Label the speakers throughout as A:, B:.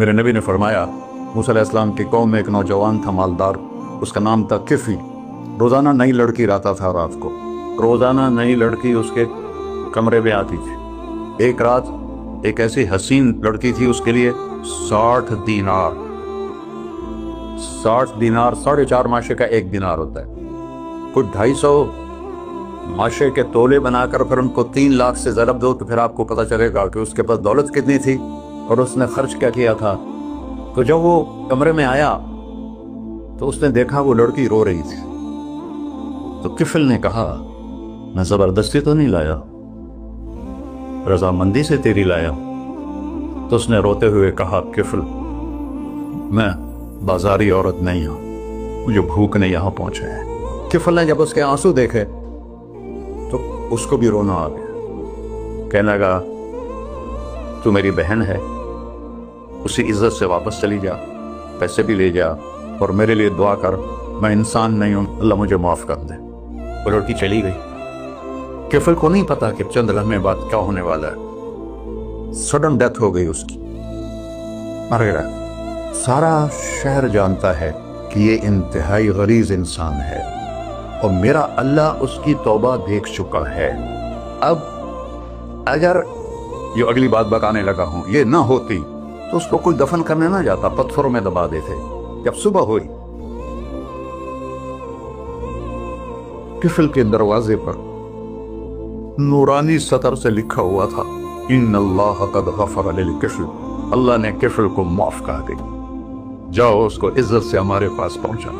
A: میرے نبی نے فرمایا موسیٰ علیہ السلام کی قوم میں ایک نوجوان تھا مالدار، اس کا نام تھا کفی۔ روزانہ نئی لڑکی لاتا تھا رات کو، روزانہ نئی لڑکی اس کے کمرے میں آتی تھی۔ ایک رات ایک ایسی حسین لڑکی تھی، اس کے لیے 60 دینار 4.5 ماشے کا 1 دینار ہوتا ہے، کچھ 250 ماشے کے تولے بنا کر پھر ان کو 3 لاکھ سے ضرب دو تو پھر آپ کو پتہ چلے گا کہ اس کے پاس دولت کتنی تھی اور اس نے خرچ کیا کیا تھا۔ تو جب وہ کمرے میں آیا تو اس نے دیکھا وہ لڑکی رو رہی تھی، تو کفل نے کہا میں زبردستی تو نہیں لایا، رضامندی سے تیری لایا۔ تو اس نے روتے ہوئے کہا کفل میں بازاری عورت نہیں ہوں، مجھے بھوک نے یہاں پہنچے ہے۔ کفل نے جب اس کے آنسو دیکھے تو اس کو بھی رونا آ گیا، کہنے لگا تو میری بہن ہے، اسی عزت سے واپس چلی جا، پیسے بھی لے جا اور میرے لیے دعا کر، میں انسان نہیں ہوں، اللہ مجھے معاف کر دے۔ وہ لڑکی چلی گئی۔ کفل کو نہیں پتا کہ چند لمحے بعد کیا ہونے والا ہے۔ سڈن ڈیتھ ہو گئی اس کی، مر گیا۔ سارا شہر جانتا ہے کہ یہ انتہائی غلیظ انسان ہے اور میرا اللہ اس کی توبہ دیکھ چکا ہے۔ اب اگر یہ اگلی بات بتانے لگا ہوں یہ نہ ہوتی تو اس کو کوئی دفن کرنے نہ جاتا، پتھروں میں دبا دیتے۔ جب صبح ہوئی کفل کے دروازے پر نورانی سطر سے لکھا ہوا تھا ان اللہ قد غفر للکفل، اللہ نے کفل کو معاف کر دی، جاؤ اس کو عزت سے ہمارے پاس پہنچا۔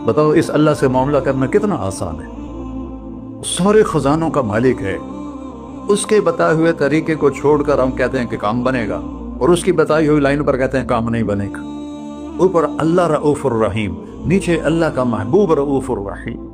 A: بتاؤ اس اللہ سے معاملہ کرنا کتنا آسان ہے، سارے خزانوں کا مالک ہے، اس کے بتائے ہوئے طریقے کو چھوڑ کر ہم کہتے ہیں کہ کام بنے گا اور اس کی بتائی ہوئی لائن پر کہتے ہیں کام نہیں بنے گا۔ اوپر اللہ رؤوف الرحیم، نیچے اللہ کا محبوب رؤوف الرحیم۔